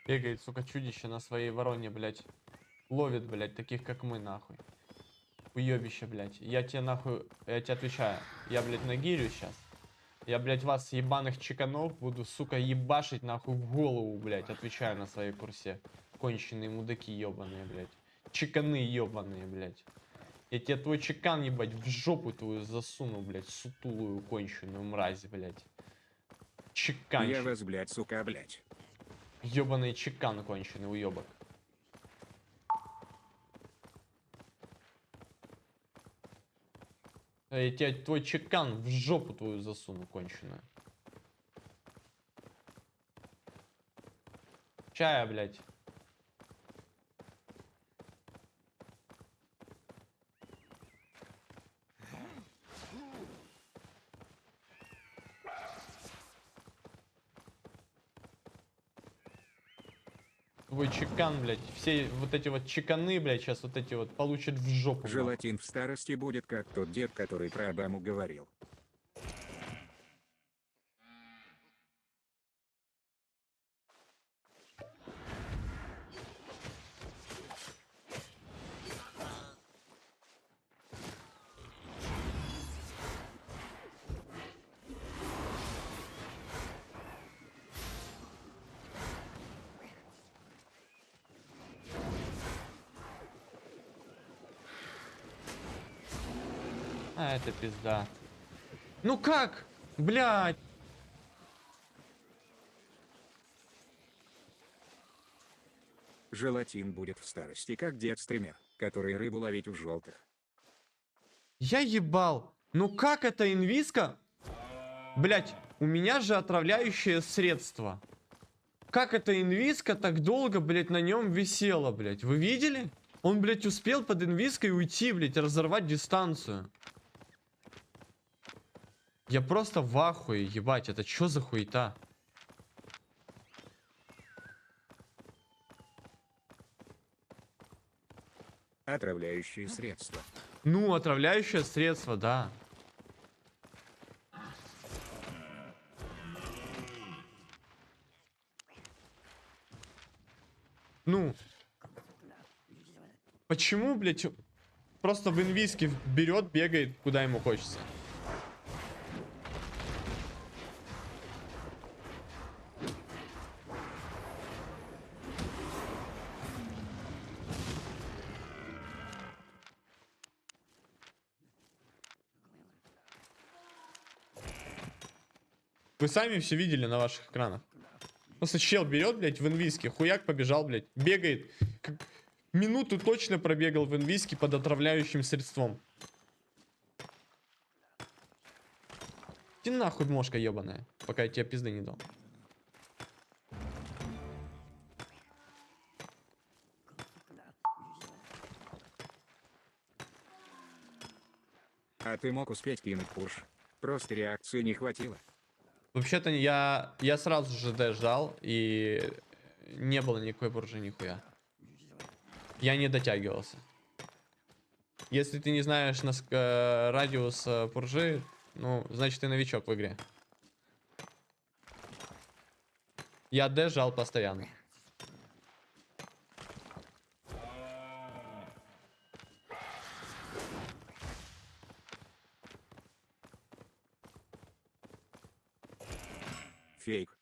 Бегает, сука, чудище на своей вороне, блядь. Ловит, блядь, таких, как мы, нахуй. Уебище, блядь. Я тебе, нахуй, я тебе отвечаю. Я, блядь, нагирю сейчас. Я, блядь, вас, ебаных чеканов, буду, сука, ебашить, нахуй, в голову, блядь. Отвечаю на своей курсе. Конченые мудаки ебаные, блядь. Чеканы ебаные, блядь. Я тебе твой чекан, ебать, в жопу твою засуну, блядь, сутулую, конченую мразь, блядь. Чеканчик. Я вас, блядь, сука, блядь. Ёбаный чекан конченый, уебок. Я тебе твой чекан в жопу твою засуну, конченую. Чая, блядь. Твой чекан, блядь. Все вот эти вот чеканы, блядь, сейчас вот эти вот получат в жопу. Желатин в старости будет как тот дед, который про Обаму говорил. А, это пизда. Ну как? Блядь. Желатин будет в старости как дед-стример, который рыбу ловить в желтых. Я ебал. Ну как это инвиска? Блядь, у меня же отравляющее средство. Как это инвиска так долго, блядь, на нем висела, блядь? Вы видели? Он, блядь, успел под инвиской уйти, блядь, разорвать дистанцию. Я просто в ахуе, ебать, это чё за хуета? Отравляющие средства. Ну, отравляющее средство, да. Ну. Почему, блядь, просто в инвиске берет, бегает, куда ему хочется? Вы сами все видели на ваших экранах. Просто чел берет, блядь, в инвиске, хуяк побежал, блядь, бегает. Как минуту точно пробегал в инвиске под отравляющим средством. Иди нахуй, мошка ебаная, пока я тебе пизды не дал. А ты мог успеть кинуть пуш. Просто реакции не хватило. Вообще-то я сразу же Д ждал, и не было никакой буржи нихуя. Я не дотягивался. Если ты не знаешь радиус буржи, ну, значит ты новичок в игре. Я Д жал постоянно. Фейк.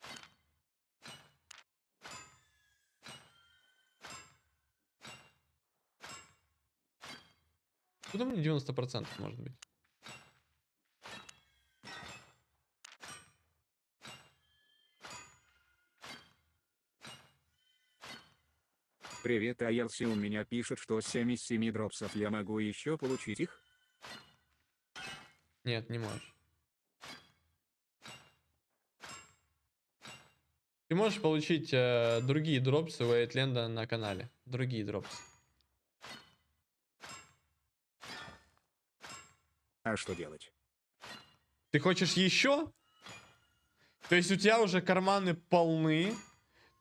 Куда мне 90% может быть? Привет, Айлси, у меня пишет, что 7 из 7 дропсов я могу еще получить их? Нет, не можешь. Ты можешь получить другие дропсы у Эйтленда на канале. Другие дропсы. А что делать? Ты хочешь еще? То есть у тебя уже карманы полны.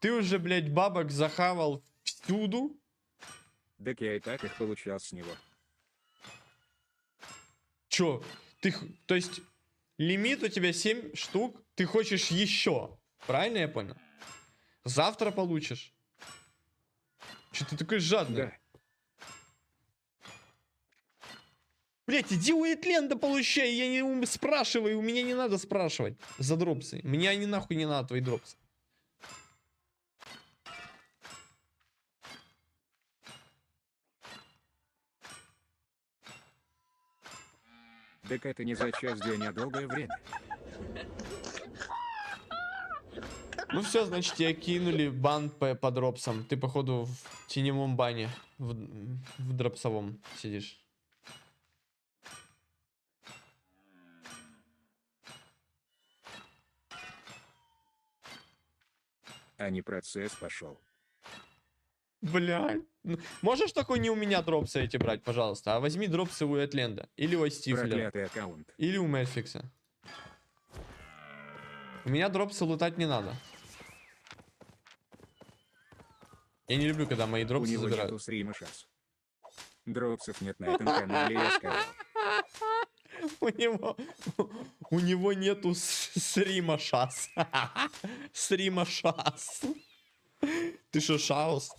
Ты уже, блядь, бабок захавал всюду. Так я и так их получал с него. Чё? То есть лимит у тебя 7 штук. Ты хочешь еще. Правильно я понял? Завтра получишь. Че ты такой жадный? Да. Блять, иди у Этленда получай, я не спрашиваю, у меня не надо спрашивать за дропсы. Мне они нахуй не надо, твои дропсы. Так это не за час день, а долгое время. Ну все, значит, тебя кинули бан по дропсам. Ты, походу, в теневом бане, в дропсовом сидишь. А не процесс пошел. Блядь. Ну, можешь такой не у меня дропсы эти брать, пожалуйста, а возьми дропсы у Этленда. Или у Стифлера. Проклятый аккаунт. Или у Мэтфикса. У меня дропсы лутать не надо. Я не люблю, когда мои У дропсы него забирают. нету стрима шас. Дропсов нет на этом канале, я сказал. У него нету стрима шас. Стрима шас. Ты что, шаус?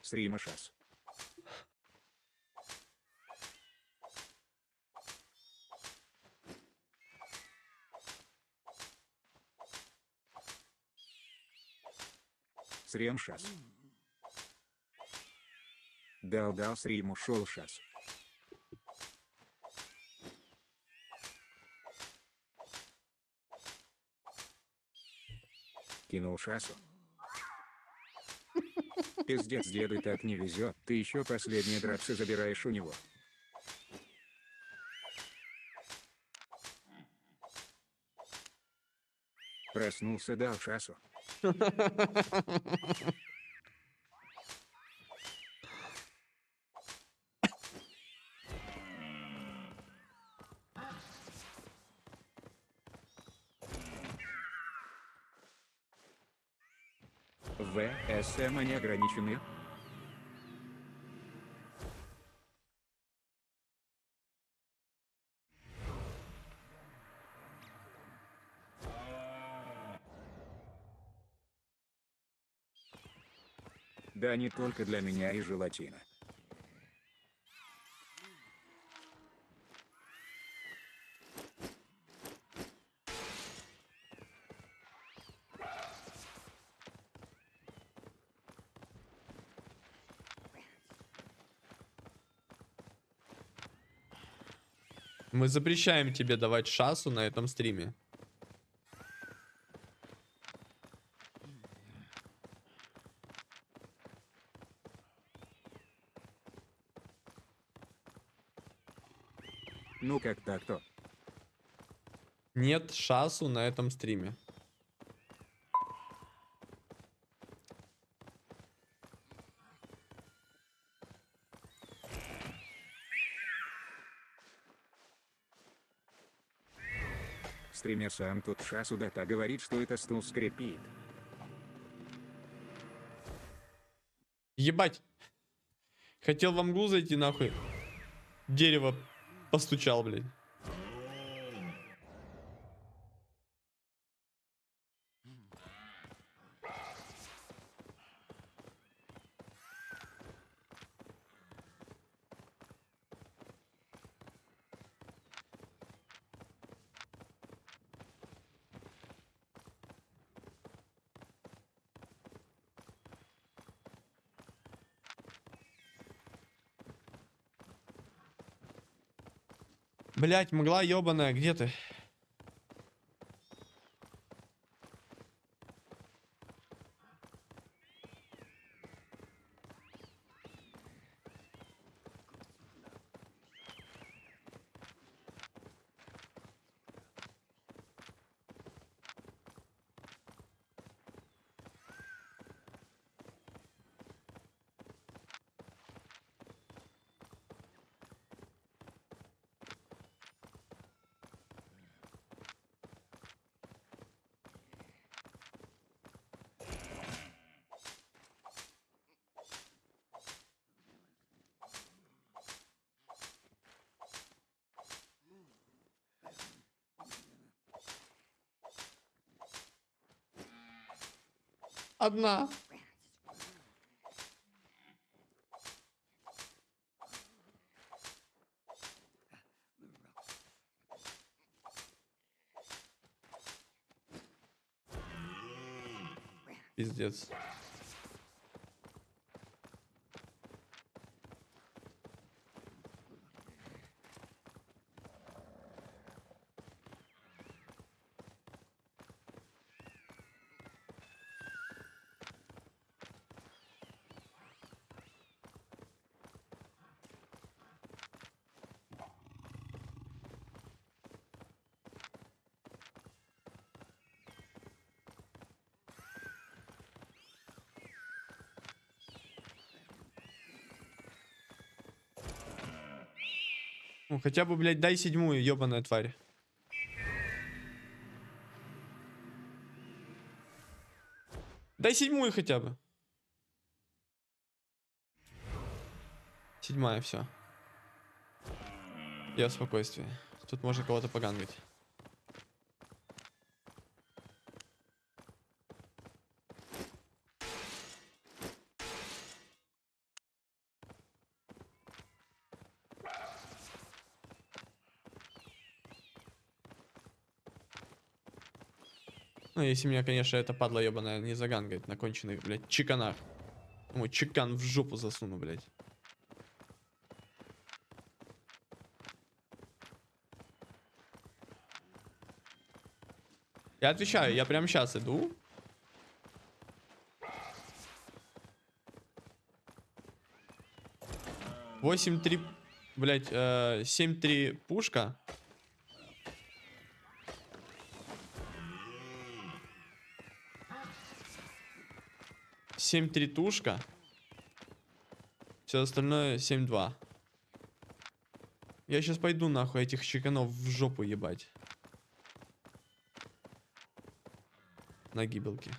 Стрима шас. Срем шас. Дал срим, ушел шас. Кинул шасу. Пиздец, деду так не везет, ты еще последние драпсы забираешь у него. Проснулся, дал шасу. ВСМ они ограничены. Да не только для меня и желатина. Мы запрещаем тебе давать шасу на этом стриме. Ну как так-то? Нет шасу на этом стриме. Стример сам тут шасу дата говорит, что это стул скрипит. Ебать. Хотел в мглу зайти, нахуй. Дерево постучал, блядь. Блять, мгла ебаная, где ты? Одна. Пиздец. Ну, хотя бы, блядь, дай седьмую, ебаная тварь. Дай седьмую хотя бы. Седьмая, все. Я в спокойствии. Тут можно кого-то погангать. Ну, если меня, конечно, эта падла ебаная не загангает на конченых, блядь, чиканах. Ой, чекан в жопу засуну, блядь. Я отвечаю, я прямо сейчас иду. Восемь три, блядь, 7-3 пушка. Семь три тушка. Все остальное 7-2. Я сейчас пойду нахуй этих чеканов в жопу ебать. На гибелке.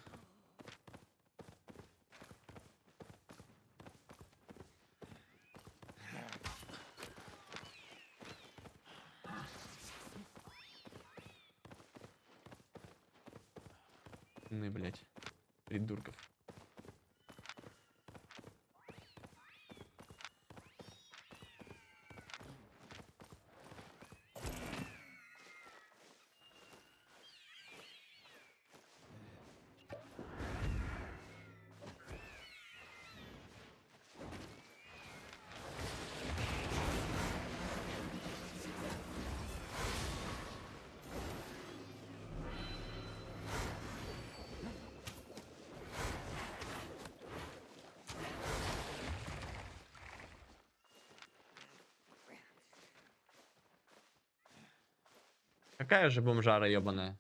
Ну, блядь. Придурков. Какая же бомжара ебаная.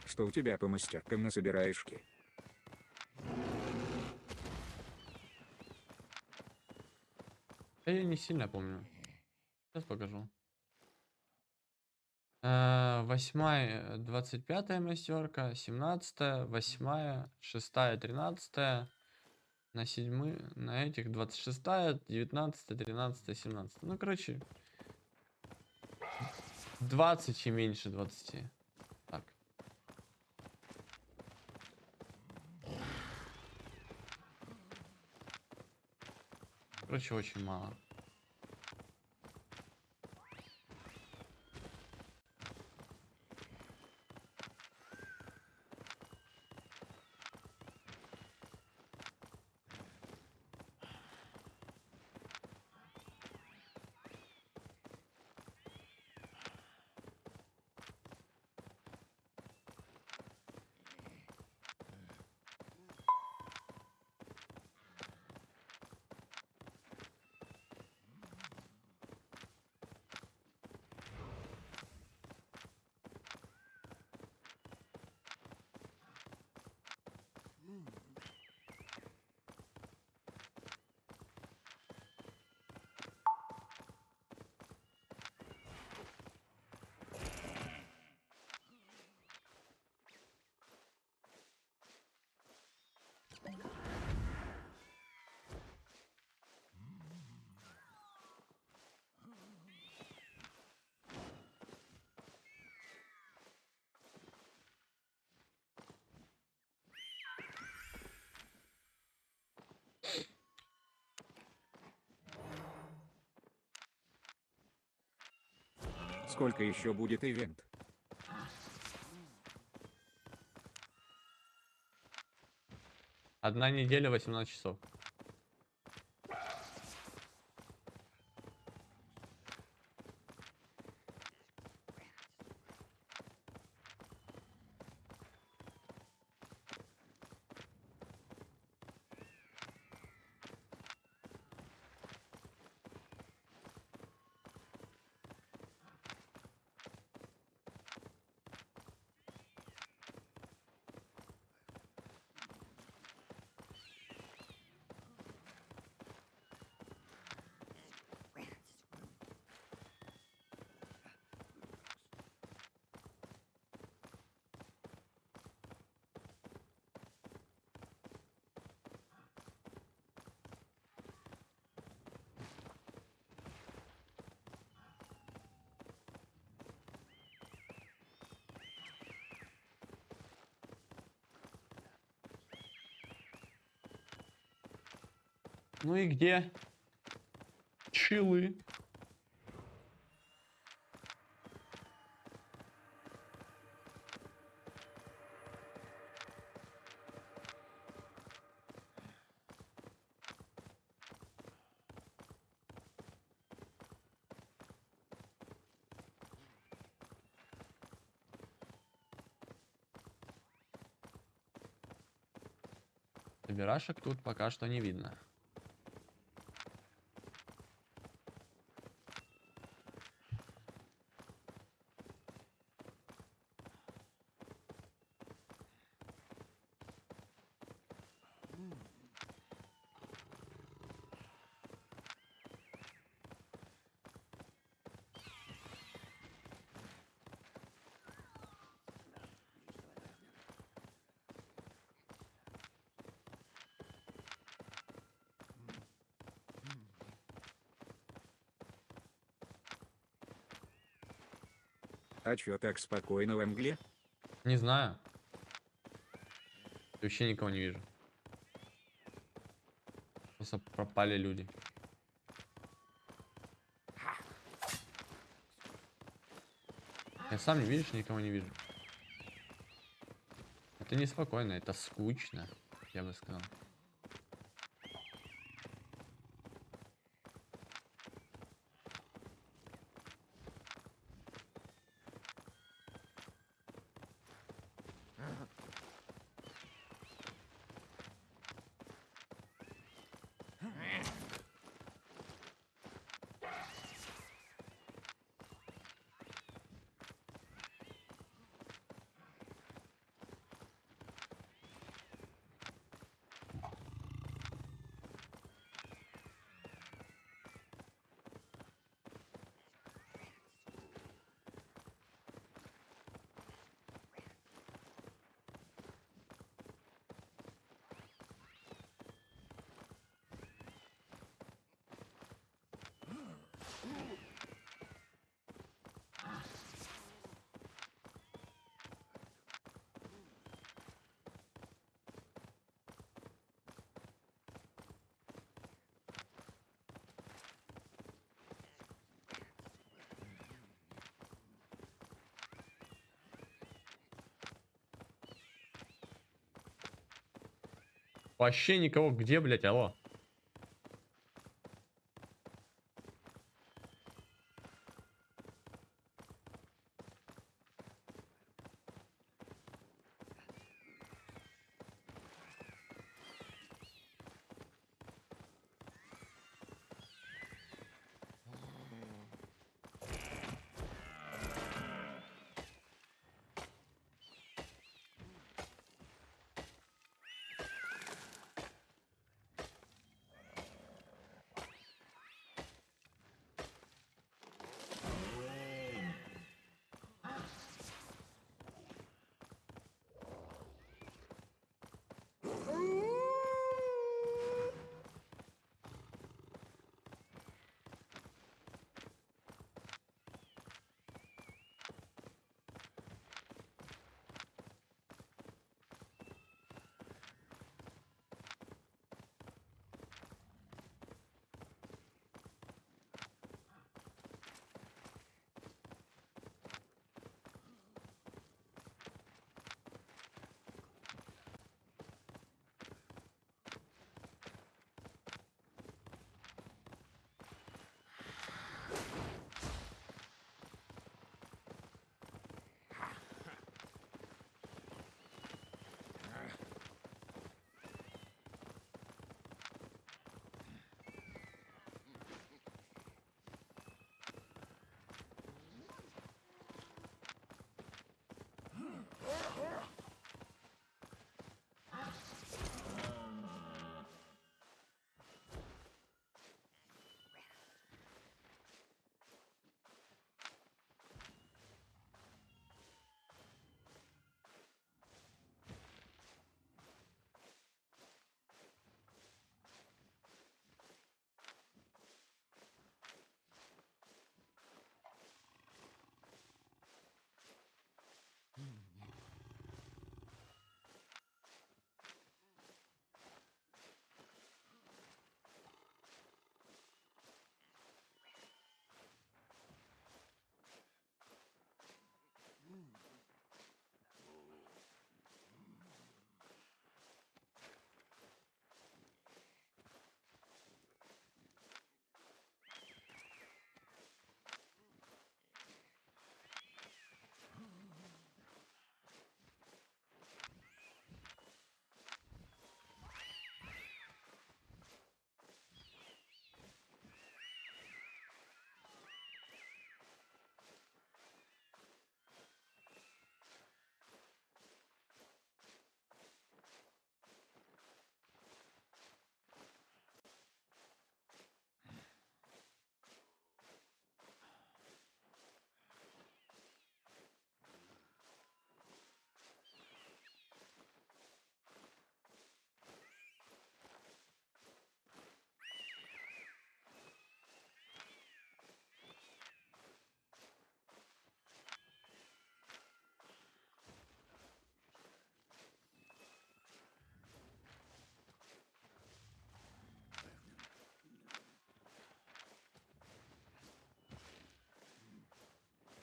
Что у тебя по мастеркам насобираешки? Я не сильно помню. Сейчас покажу. 8-я, 25-я мастерка, 17-я, 8-я, 6-я, 13-я. На 7 на этих 26-я, 19-я, 13-я, 17-я. Ну, короче, 20 и меньше 20. Так. Короче, очень мало. Сколько еще будет ивент? Одна неделя, 18 часов. Ну и где? Чилы. Собирашек тут пока что не видно. А чё так спокойно в мгле? Не знаю. Вообще никого не вижу. Просто пропали люди. Я сам не видишь, никого не вижу. Это неспокойно, это скучно, я бы сказал. Вообще никого. Где, блядь, алло?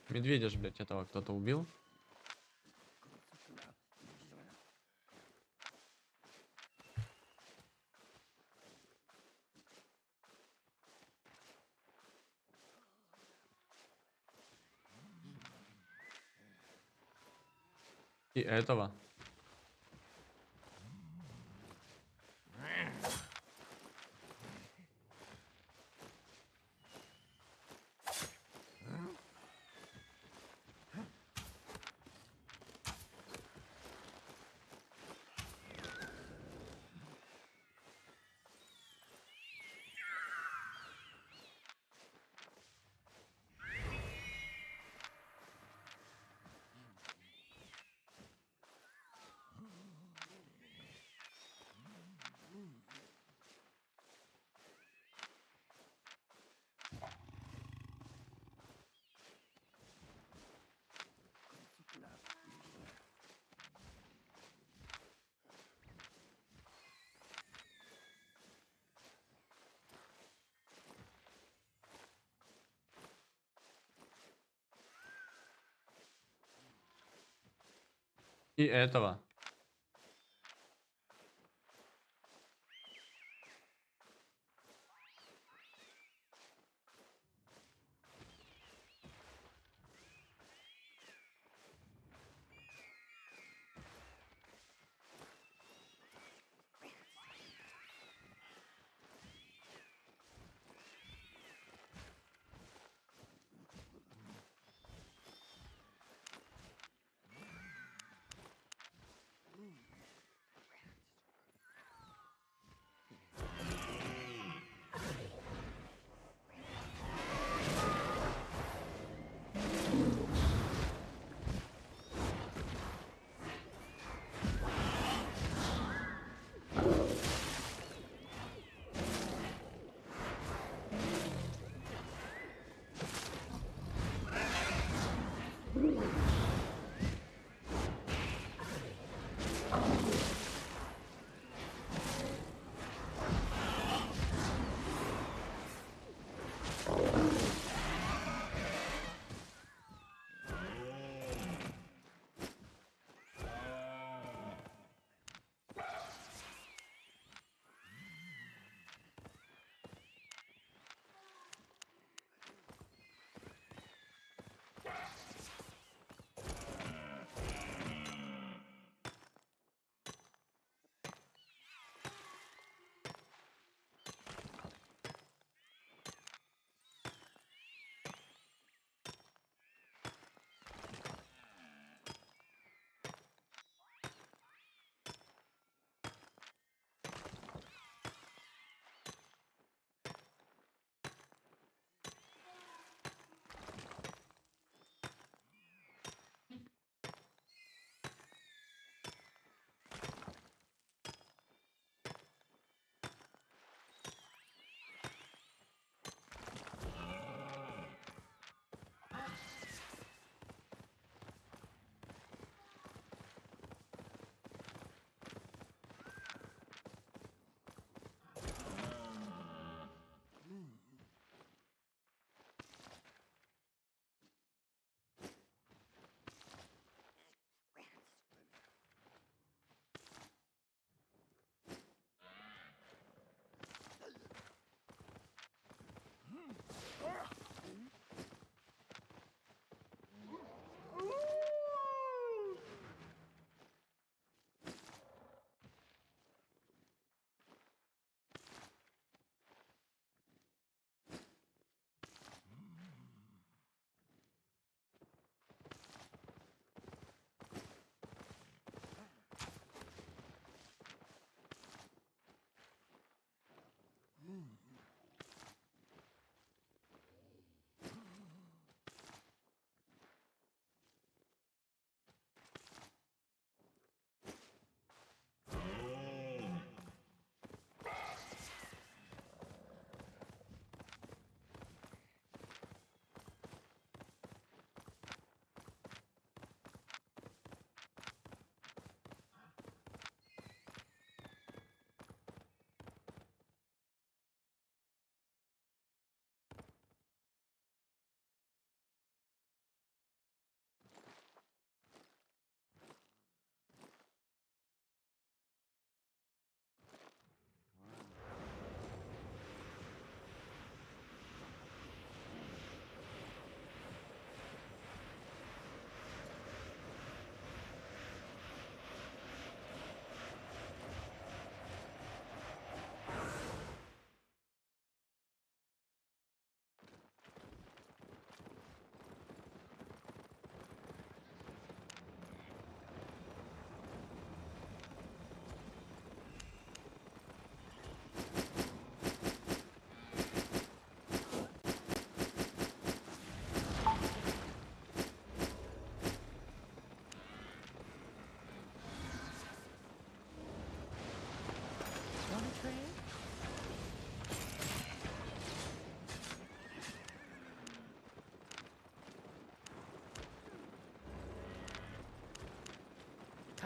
Медведя ж, блядь, этого кто-то убил. И этого. И этого.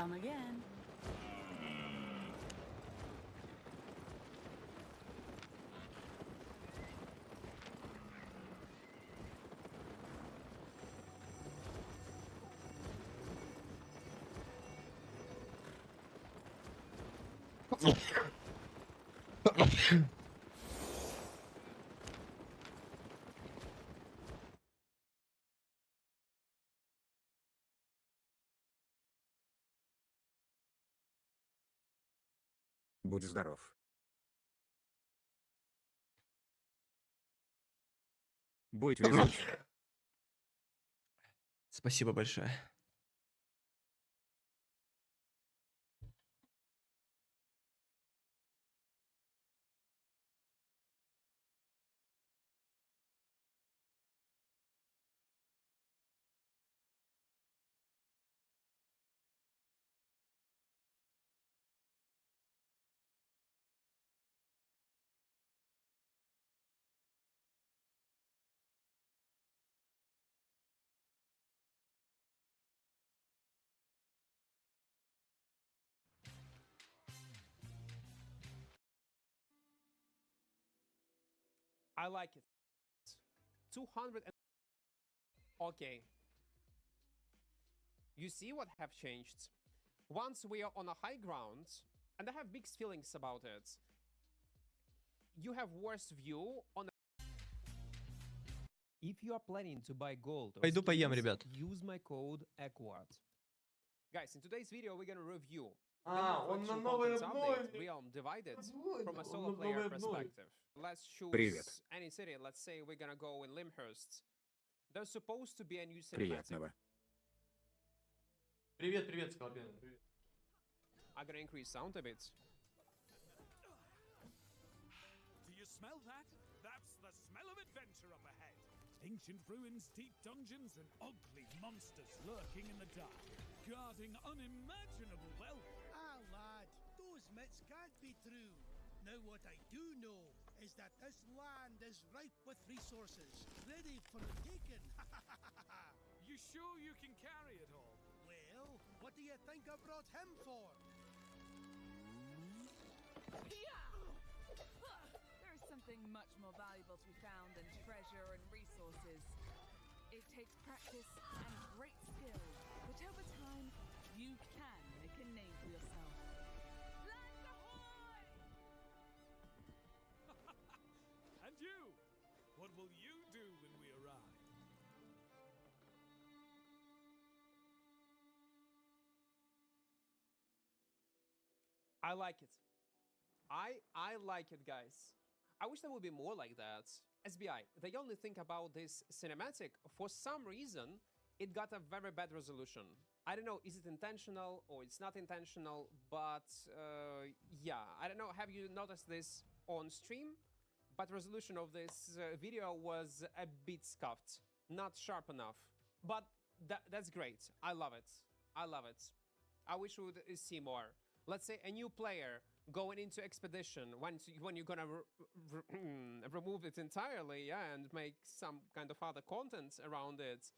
Come again. Будь здоров. Будь везуч. Спасибо большое. I like it. 200 and... Okay. You see what have changed? Once we are on a high ground, and I have mixed feelings about it, you have worse view on... If you are planning to buy gold or Пойду поем, ребят. use my code EQUAD. Guys, in today's video, we're gonna review Он на новой обнове. Realm Divided Позволь, from a он solo на player новой обнове. perspective. Let's choose Привет. any city. Let's say we're gonna go in Limhurst. There's supposed to be a new cinematic. Приятного. Привет, привет, Скорпион. I'm gonna increase sound a bit. Do you smell that? That's the smell of adventure up ahead. Ancient ruins, deep dungeons, and ugly monsters lurking in the dark, guarding unimaginable wealth. Ah, lad, those myths can't be true. Now, what I do know is that this land is ripe with resources, ready for the taking. You sure you can carry it all? Well, what do you think I brought him for? There is something much more valuable to be found than treasure and resources. It takes practice and great skill, but over time, you can make a name for yourself. Land ahoy! And you? What will you do when we arrive? I like it. I like it, guys. I wish there would be more like that. SBI, they only think about this cinematic. For some reason, it got a very bad resolution. I don't know, is it intentional or it's not intentional, but yeah, I don't know, have you noticed this on stream? But resolution of this video was a bit scuffed, not sharp enough. But that's great. I love it. I love it. I wish we would see more. Let's say a new player going into expedition when you're gonna remove it entirely, yeah, and make some kind of other content around it.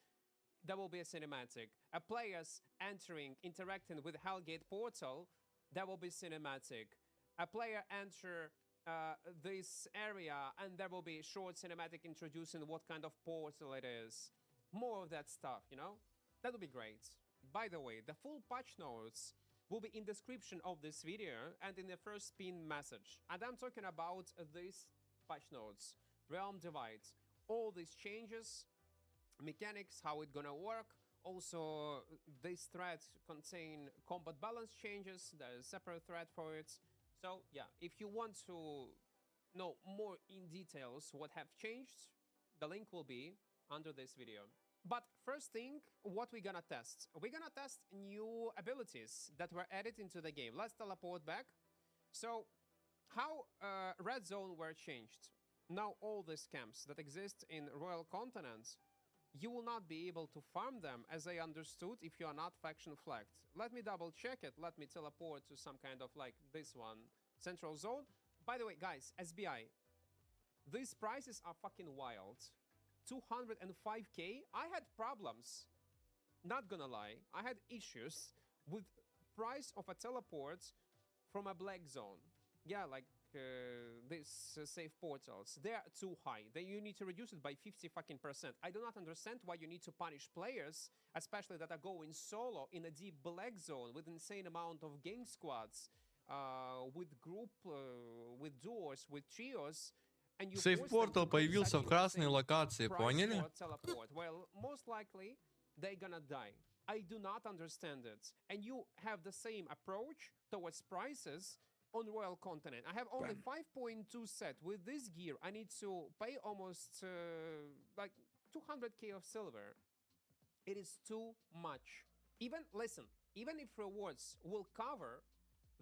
There will be a cinematic. A players entering, interacting with Hellgate portal, there will be cinematic. A player enter this area and there will be a short cinematic introducing what kind of portal it is. More of that stuff, you know? That would be great. By the way, the full patch notes will be in description of this video and in the first pinned message. And I'm talking about these patch notes, Realm Divide, all these changes, mechanics, how it's gonna work. Also, this thread contain combat balance changes. There's a separate thread for it. So yeah, if you want to know more in details what have changed, the link will be under this video. But first thing, what we're gonna test? We're gonna test new abilities that were added into the game. Let's teleport back. So, how Red Zone were changed. Now all these camps that exist in Royal Continent, you will not be able to farm them, as I understood, if you are not faction flagged. Let me double check it. Let me teleport to some kind of like this one, Central Zone. By the way, guys, SBI, these prices are fucking wild. 205k. I had problems, not gonna lie. I had issues with price of a teleport from a black zone. Yeah, like these safe portals. They are too high. You need to reduce it by 50%. I do not understand why you need to punish players, especially that are going solo in a deep black zone with insane amount of gang squads, with group, with duos, with trios. Сейф-портал появился в красной локации, поняли? Well, most likely they're gonna die. I do not understand it. And you have the same approach towards prices on Royal Continent. I have only 5.2 set. With this gear, I need to pay almost like 200k of silver. It is too much. Even, listen, even if rewards will cover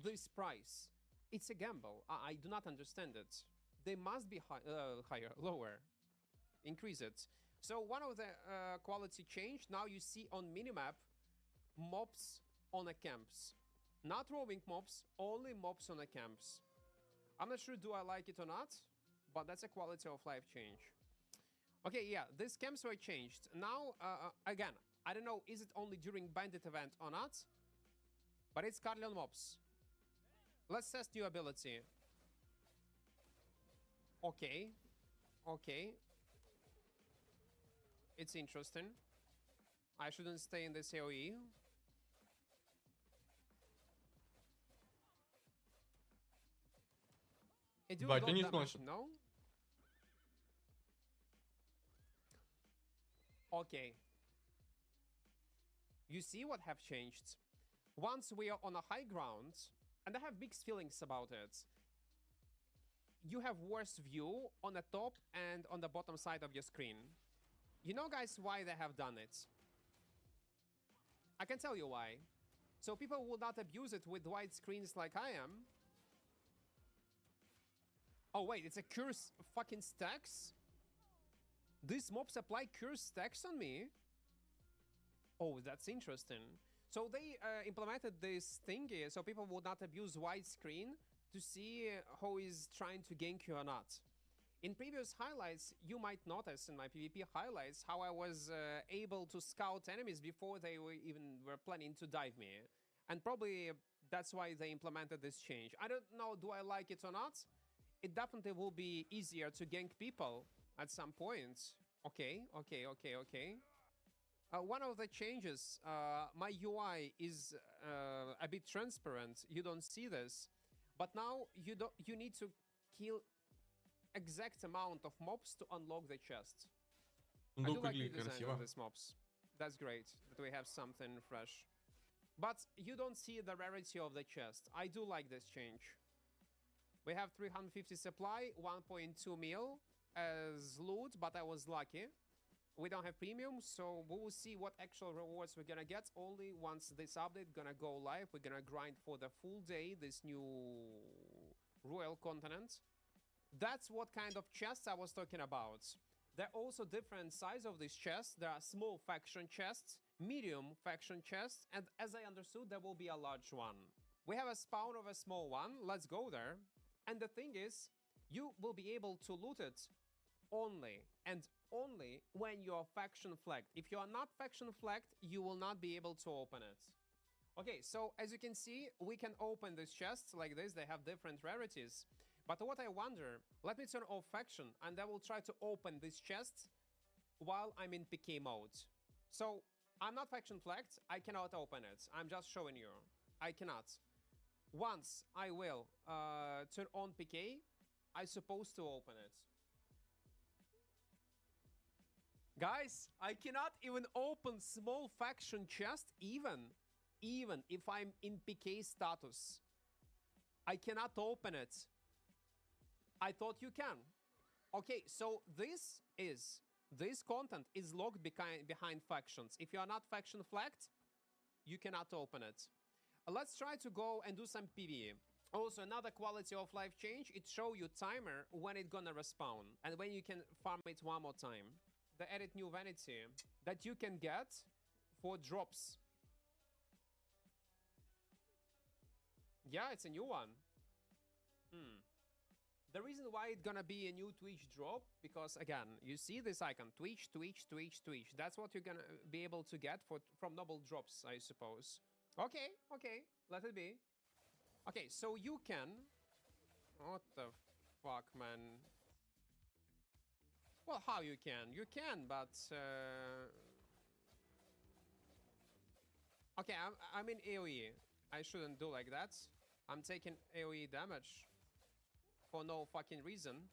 this price, it's a gamble. I do not understand it. They must be higher, lower. Increase it. So one of the quality change, now you see on minimap mobs on the camps. Not roaming mobs, only mobs on the camps. I'm not sure do I like it or not, but that's a quality of life change. Okay, yeah, these camps were changed. Now, again, I don't know, is it only during bandit event or not? But it's Carlion mobs. Let's test new ability. Okay. Okay. It's interesting. I shouldn't stay in this AoE. It do a Батя lot не damage, сносит. no? Okay. You see what have changed? Once we are on a high ground, and I have mixed feelings about it, you have worse view on the top and on the bottom side of your screen. You know, guys, why they have done it? I can tell you why. So people will not abuse it with wide screens like I am. Oh, wait, it's a curse fucking stacks? These mobs apply curse stacks on me? Oh, that's interesting. So they implemented this thingy so people would not abuse widescreen to see who is trying to gank you or not. In previous highlights, you might notice in my PvP highlights how I was able to scout enemies before they were planning to dive me. And probably that's why they implemented this change. I don't know, do I like it or not? It definitely will be easier to gank people at some point. Okay. One of the changes, my UI is a bit transparent. You don't see this, but now you need to kill exact amount of mobs to unlock the chest. I do Сундук like the выглядит design красиво. of these mobs. That's great that we have something fresh. But you don't see the rarity of the chest. I do like this change. We have 350 supply, 1.2 mil as loot, but I was lucky. We don't have premium, so we will see what actual rewards we're gonna get only once this update gonna go live. We're gonna grind for the full day this new royal continent. That's what kind of chests I was talking about. There are also different size of these chests. There are small faction chests, medium faction chests, and as I understood, there will be a large one. We have a spawn of a small one. Let's go there. And the thing is, you will be able to loot it only and only when you are faction flagged. If you are not faction flagged, you will not be able to open it. Okay, so as you can see, we can open these chests like this. They have different rarities. But what I wonder, let me turn off faction and I will try to open this chest while I'm in PK mode. So I'm not faction flagged. I cannot open it. I'm just showing you. I cannot. Once I will turn on PK, I'm supposed to open it. Guys, I cannot even open small faction chest even if I'm in PK status. I cannot open it. I thought you can. Okay, so this content is locked behind factions. If you are not faction flagged, you cannot open it. Let's try to go and do some PvE. Also, another quality of life change, it show you timer when it's gonna respawn and when you can farm it one more time. They added new vanity that you can get for drops. Yeah, it's a new one. The reason why it's gonna be a new Twitch drop, because again, you see this icon, Twitch. That's what you're gonna be able to get from noble drops, I suppose. Okay, let it be. Okay, so you can... What the fuck, man? Well, how you can? You can, but... Okay, I'm in AoE. I shouldn't do like that. I'm taking AoE damage for no fucking reason.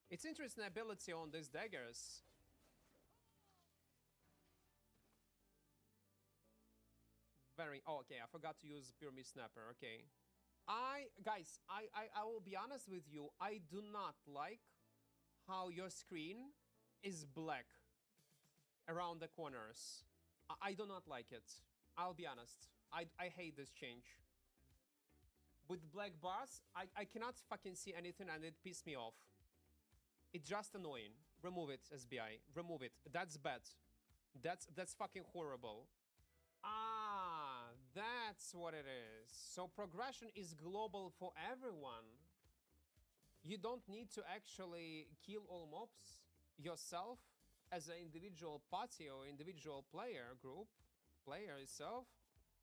It's interesting ability on these daggers. Oh, okay, I forgot to use Pyramid Snapper. Okay. Guys, I will be honest with you. I do not like how your screen is black around the corners. I do not like it. I'll be honest. I hate this change. With black bars, I cannot fucking see anything and it pisses me off. It's just annoying. Remove it, SBI. Remove it. That's bad. That's fucking horrible. Ah, that's what it is. So progression is global for everyone. You don't need to actually kill all mobs yourself as an individual party or individual player group, player itself.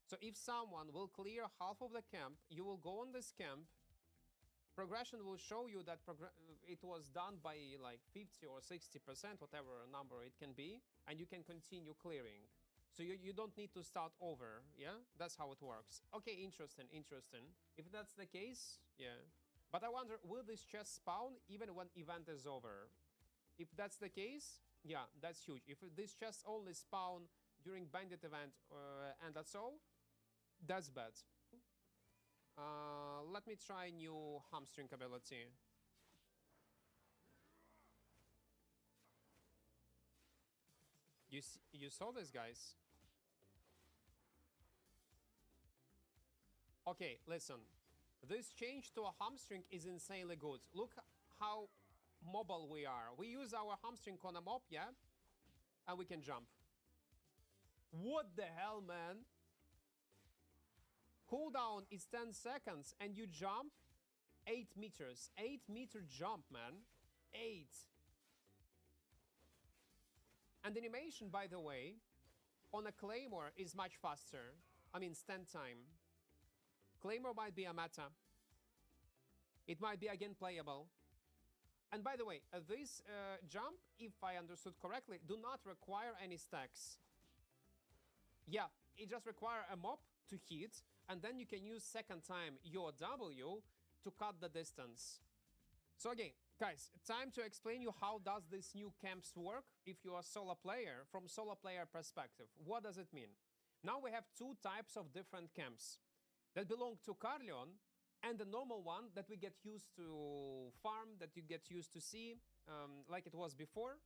So if someone will clear half of the camp, you will go on this camp. Progression will show you that it was done by like 50 or 60%, whatever number it can be, and you can continue clearing. So you don't need to start over, yeah? That's how it works. Okay, interesting. If that's the case, yeah. But I wonder, will this chest spawn even when event is over? If that's the case, yeah, that's huge. If this chest only spawn during bandit event and that's all, that's bad. Let me try new hamstring ability. You saw this, guys? Okay, listen. This change to a hamstring is insanely good. Look how mobile we are. We use our hamstring on a mob, yeah? And we can jump. What the hell, man? Cooldown is 10 seconds and you jump 8 meters. 8-meter jump, man. 8. And animation, by the way, on a Claymore is much faster. I mean, stand time. Claymore might be a meta. It might be again playable. And by the way, this jump, if I understood correctly, do not require any stacks. Yeah, it just requires a mob to hit, and then you can use second time your W to cut the distance. So again, guys, time to explain you how does this new camps work if you are a solo player, from solo player perspective. What does it mean? Now we have two types of different camps that belong to Carleon, and the normal one that we get used to farm, that you get used to see, like it was before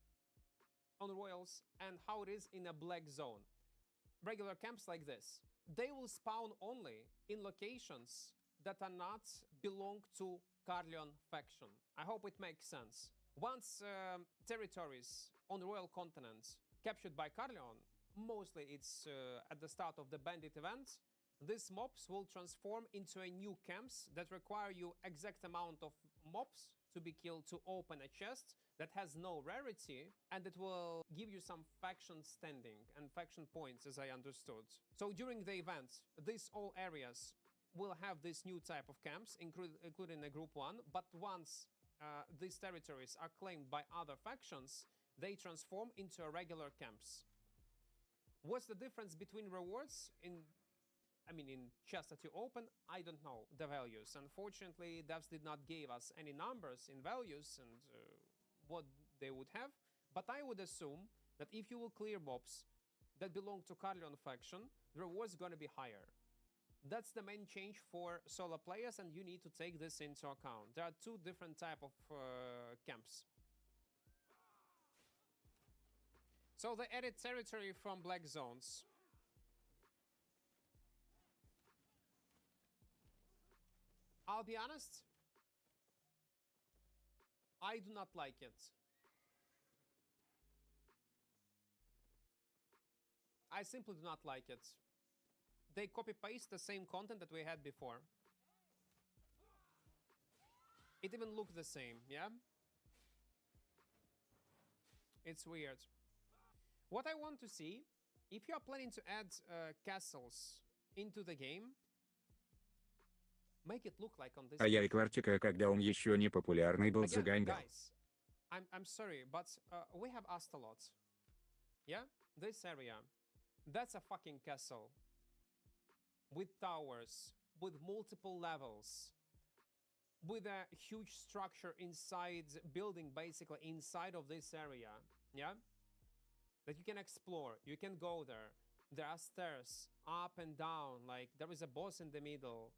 on Royals, and how it is in a black zone. Regular camps like this, they will spawn only in locations that are not belong to Carleon faction. I hope it makes sense. Once territories on the Royal Continent captured by Carleon, mostly it's at the start of the bandit event, these mobs will transform into a new camps that require you exact amount of mobs to be killed to open a chest that has no rarity, and it will give you some faction standing and faction points, as I understood. So during the event, these all areas will have this new type of camps, including the group 1, but once these territories are claimed by other factions, they transform into a regular camps. What's the difference between rewards in chests that you open? I don't know the values. Unfortunately, devs did not give us any numbers in values and what they would have, but I would assume that if you will clear mobs that belong to Carleon faction, the reward is going to be higher. That's the main change for solo players, and you need to take this into account. There are two different type of camps. So they added territory from black zones. I'll be honest, I do not like it. I simply do not like it. They copy-paste the same content that we had before. It even looked the same, yeah? It's weird. What I want to see, if you are planning to add castles into the game, make it look like on this. А я и Квартика, когда он еще не популярный был, загонял. Guys, I'm sorry, but we have Astolat. Yeah? This area. That's a fucking castle. With towers, with multiple levels, with a huge structure inside, building basically inside of this area. Yeah? That you can explore. You can go there. There are stairs up and down. Like, there is a boss in the middle.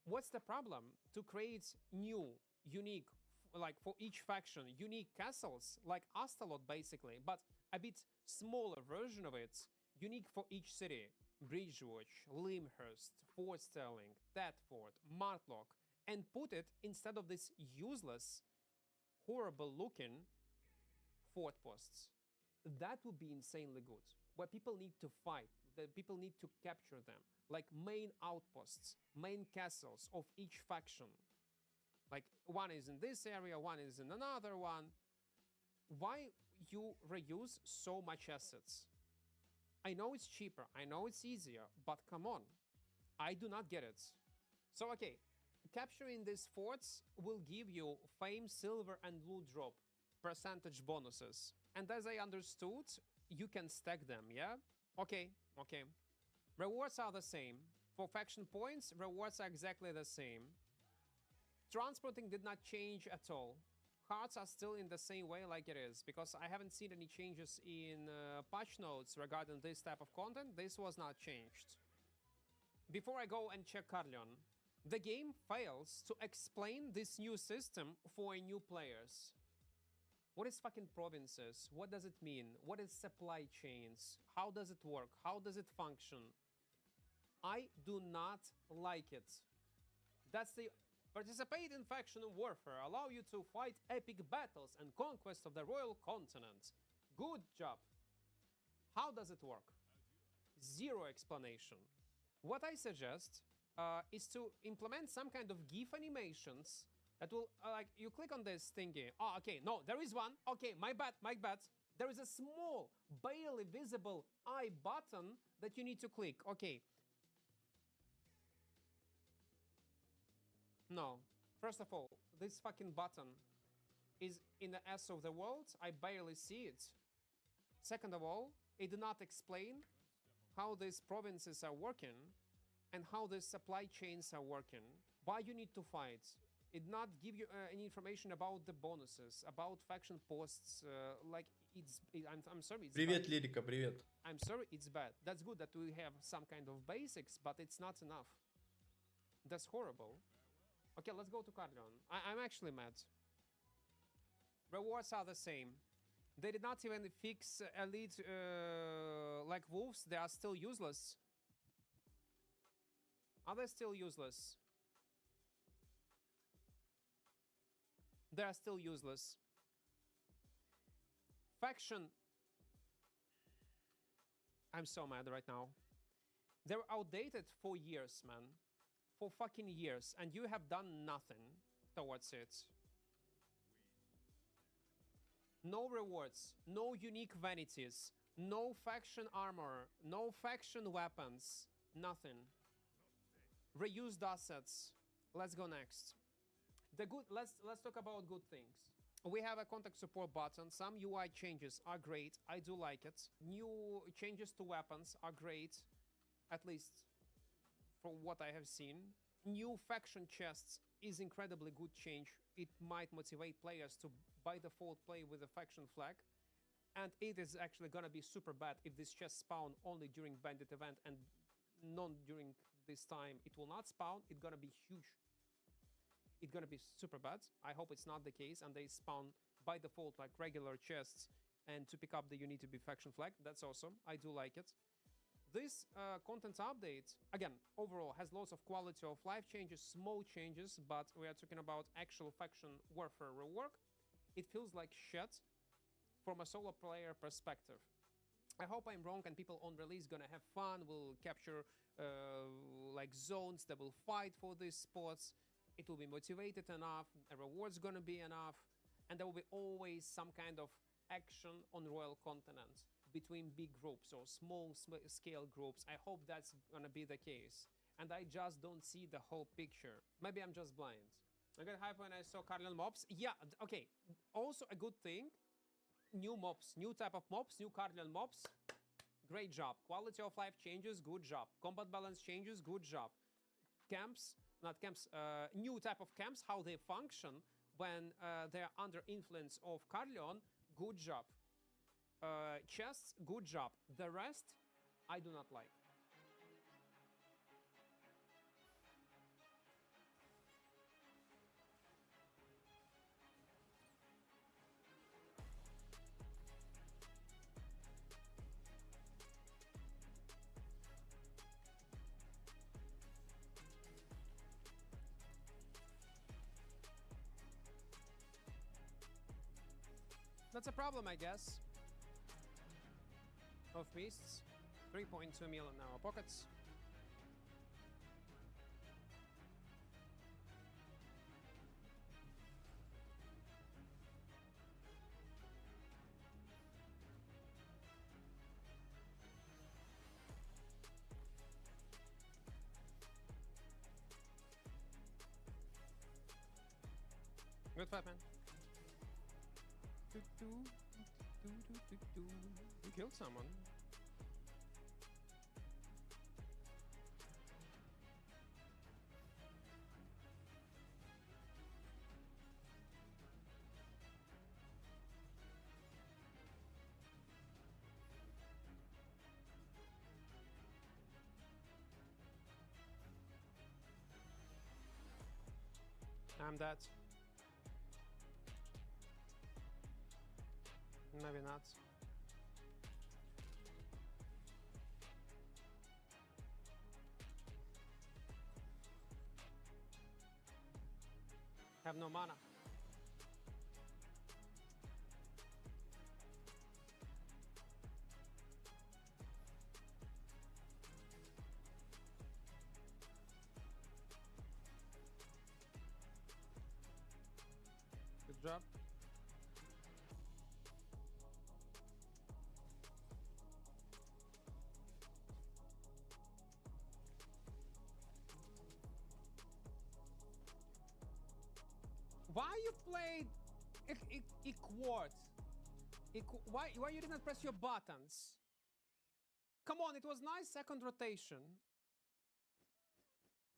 What's the problem? To create new, unique, like for each faction, unique castles, like Astolat basically, but a bit smaller version of it, unique for each city. Bridgewatch, Limhurst, Fort Sterling, Thetford, Martlock, and put it instead of this useless, horrible looking fort posts. That would be insanely good, where people need to fight, that people need to capture them. Like main outposts, main castles of each faction. Like one is in this area, one is in another one. Why you reuse so much assets? I know it's cheaper, I know it's easier, but come on. I do not get it. So, okay, capturing these forts will give you fame, silver, and loot drop percentage bonuses. And as I understood, you can stack them, yeah? Okay, okay. Rewards are the same. For faction points, rewards are exactly the same. Transporting did not change at all. Hearts are still in the same way like it is, because I haven't seen any changes in patch notes regarding this type of content. This was not changed. Before I go and check Carleon, the game fails to explain this new system for new players. What is fucking provinces? What does it mean? What is supply chains? How does it work? How does it function? I do not like it. That's the participate in faction warfare, allow you to fight epic battles and conquest of the royal continent. Good job. How does it work? Zero explanation. What I suggest is to implement some kind of GIF animations that will, like, you click on this thingy. Oh, okay, no, there is one. Okay, my bad, my bad. There is a small, barely visible I button that you need to click. Okay. No. First of all, this fucking button is in the S of the world. I barely see it. Second of all, it did not explain how these provinces are working and how the supply chains are working. Why you need to fight. It did not give you any information about the bonuses, about faction posts. I'm sorry, it's Привет, bad. Лирика, привет. I'm sorry, it's bad. That's good that we have some kind of basics, but it's not enough. That's horrible. Okay, let's go to Carleon. I'm actually mad. Rewards are the same. They did not even fix elite like wolves. They are still useless. Are they still useless? They are still useless. Faction. I'm so mad right now. They're outdated for years, man. For fucking years, and you have done nothing towards it. No rewards, no unique vanities, no faction armor, no faction weapons, nothing. Reused assets. Let's go next. Let's talk about good things. We have a contact support button. Some UI changes are great. I do like it. New changes to weapons are great, at least from what I have seen. New faction chests is incredibly good change. It might motivate players to by default play with a faction flag. And it is actually gonna be super bad if this chest spawn only during bandit event and none during this time. It will not spawn. It's gonna be huge. It's gonna be super bad. I hope it's not the case and they spawn by default like regular chests, and to pick up the you need to be faction flag. That's awesome. I do like it. This content update, again, overall has lots of quality of life changes, small changes, but we are talking about actual faction warfare rework. It feels like shit from a solo player perspective. I hope I'm wrong and people on release gonna have fun, will capture like zones that will fight for these spots. It will be motivated enough, a reward's gonna be enough, and there will be always some kind of action on Royal Continent between big groups or small scale groups. I hope that's gonna be the case. And I just don't see the whole picture. Maybe I'm just blind. I got hype when I saw Carleon mobs. Yeah, okay. Also a good thing. New mobs, new type of mobs, new Carleon mobs. Great job. Quality of life changes, good job. Combat balance changes, good job. Camps, not camps, new type of camps, how they function when they're under influence of Carleon, good job. Chests, good job. The rest, I do not like. That's a problem, I guess. Of beasts, 3.2 million in our pockets. Good fight, man. You killed someone. I'm dead. Maybe not. Have no mana. Good job. Why you played Equart? Why you didn't press your buttons? Come on, it was nice second rotation.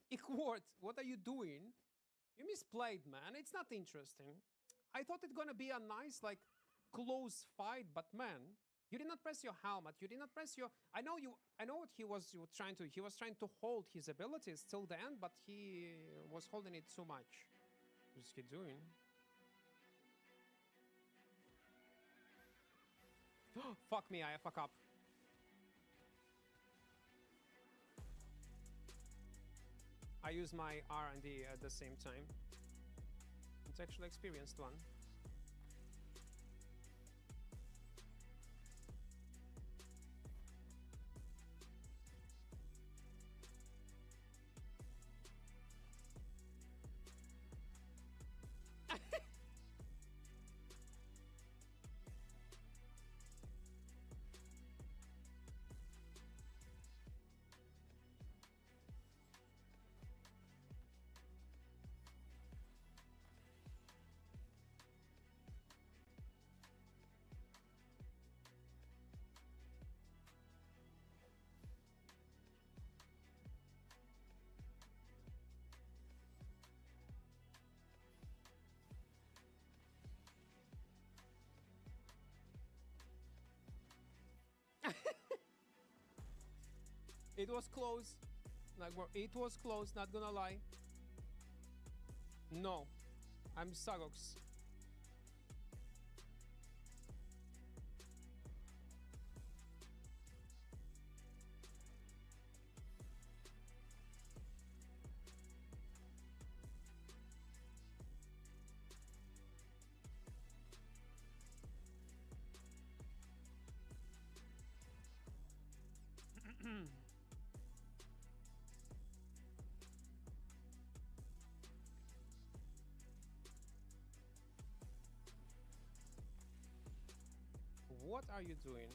Equart, what are you doing? You misplayed, man. It's not interesting. I thought it's gonna be a nice, like, close fight, but man, you did not press your helmet. You did not press your. I know what he was trying to. He was trying to hold his abilities till the end, but he was holding it too much. What is he doing? Fuck me, I fuck up. I use my R&D at the same time. It's actually experienced one. It was close. Like, it was close, not gonna lie. No. I'm Sagox. What are you doing?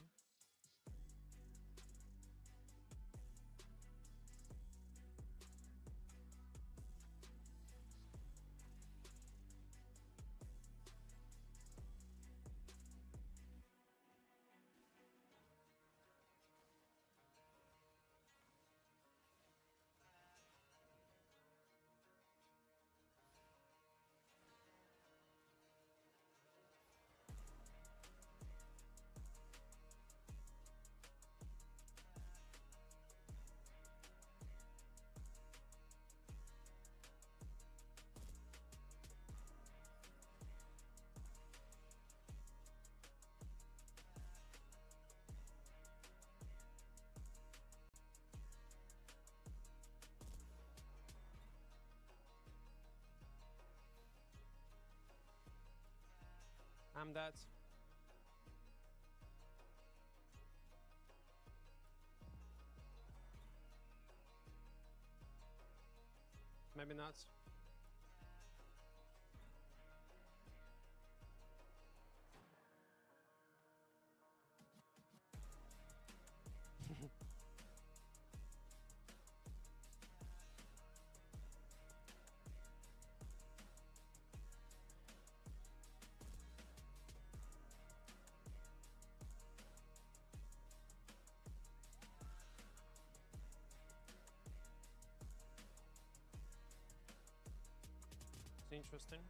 I'm dead. Maybe not. interesting.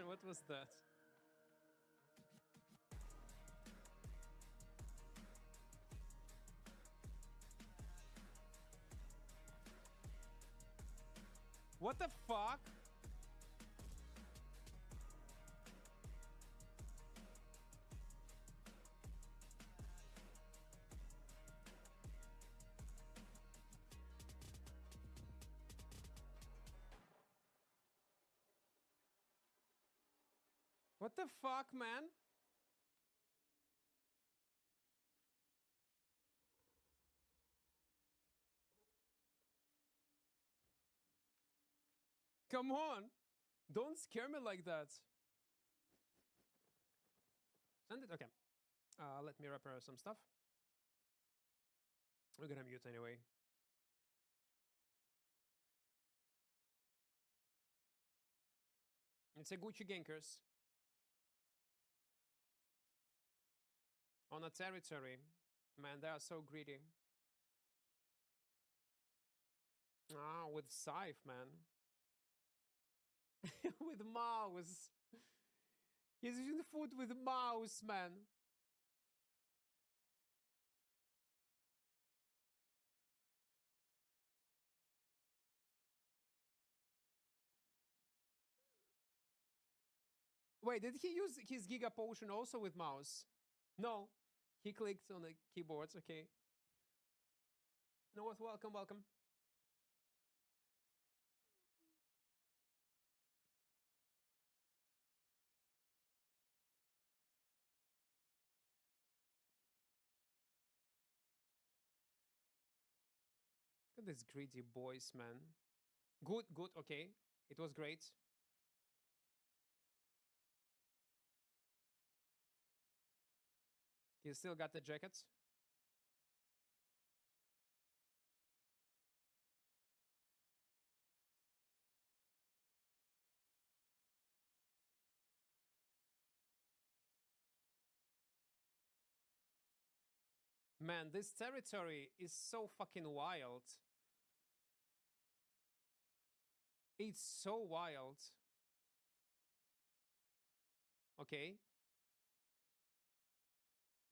What was that? What the fuck? What the fuck, man? Come on! Don't scare me like that. Send it? Okay. Let me repair some stuff. We're gonna mute anyway. It's a Gucci Gankers. On a territory. Man, they are so greedy. Ah, with scythe, man. With mouse. He's using food with mouse, man. Wait, did he use his Giga Potion also with mouse? No. He clicked on the keyboards, okay. No, what? Welcome, welcome. Look at these greedy boys, man. Good, good, okay. It was great. He still got the jacket. Man, this territory is so fucking wild. It's so wild. Okay.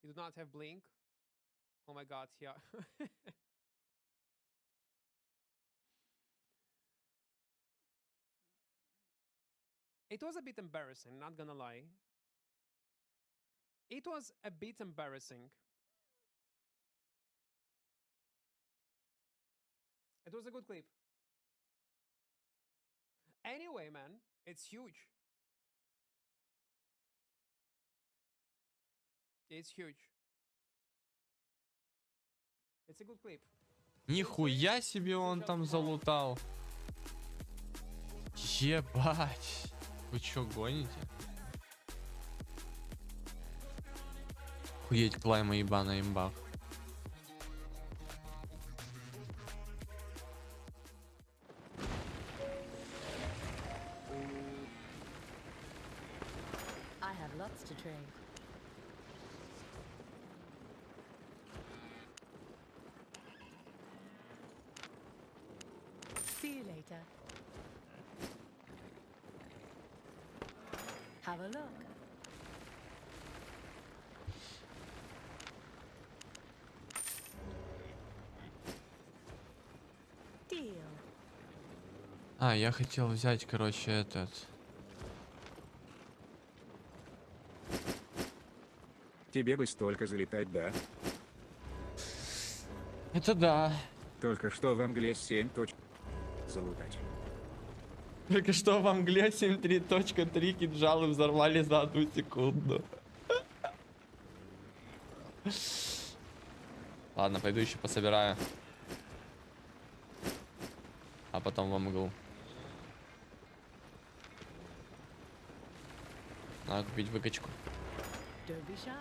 You do not have blink. Oh my god, yeah. It was a bit embarrassing, not gonna lie. It was a bit embarrassing. It was a good clip. Anyway, man, it's huge. It's huge. It's a good clip. Нихуя себе он там залутал. Ебать. Вы чё, гоните? Хуеть, клайма ебаная имбах. I have lots to trade. See you later. Have a look. Deal. А, я хотел взять, короче, этот. Тебе бы столько залетать, да? Это да. Только что в Англии 7 залутать. Только что в Англии 7.3.3 кинжалы взорвали за 1 секунду. Ладно, пойду еще пособираю. А потом в Амглу. Надо купить выкачку. Don't be shy.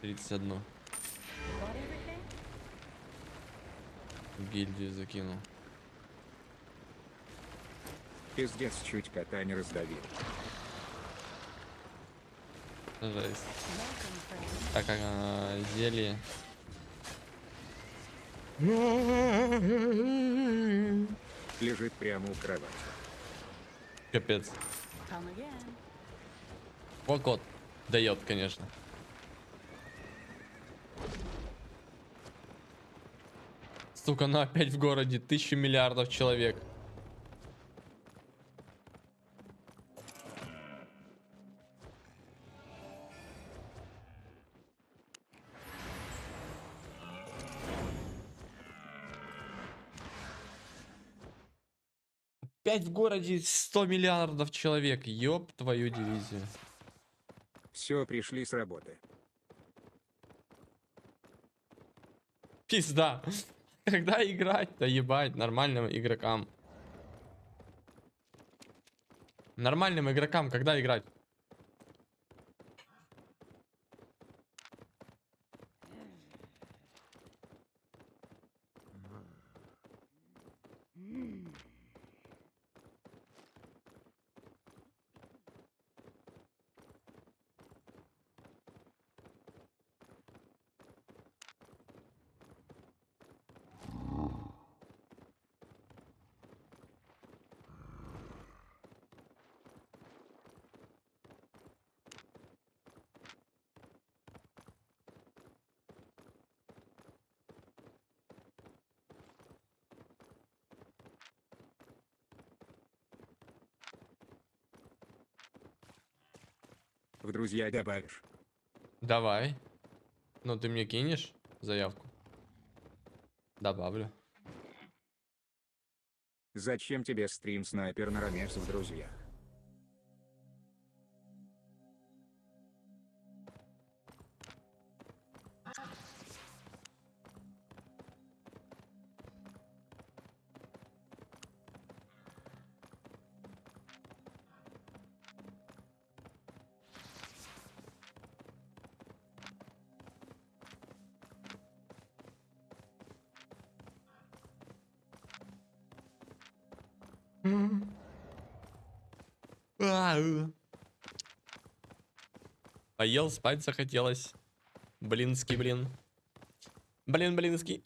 31. Got everything? В гильдию закинул. Пиздец, чуть кота не раздавил. Жесть. Welcome, friend. Так, зелье. Лежит прямо у кровати. Капец. Come again. Вот кот дает, конечно. Сука, ну опять в городе 1000 миллиардов человек. Опять в городе 100 миллиардов человек. Ёб твою дивизию. Все, пришли с работы. Пизда. Когда играть-то, ебать, нормальным игрокам? Нормальным игрокам когда играть? В друзья добавишь. Давай. Ну ты мне кинешь заявку? Добавлю. Зачем тебе стрим снайпер на ромес в друзьях? Поел, спать захотелось. Блинский, блин. Блинский.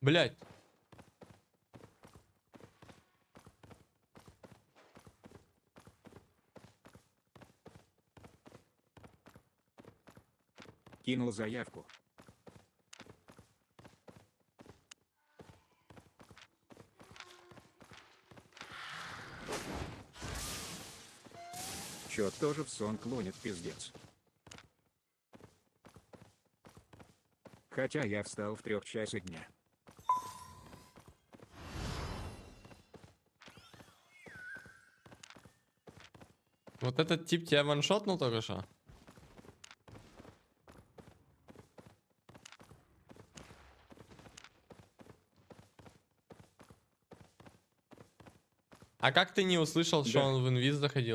Блять. Кинул заявку. Чё, тоже в сон клонит, пиздец. Хотя я встал в 3 часах дня. Вот этот тип тебя ваншотнул только что? А как ты не услышал, что Да. он в инвиз заходил?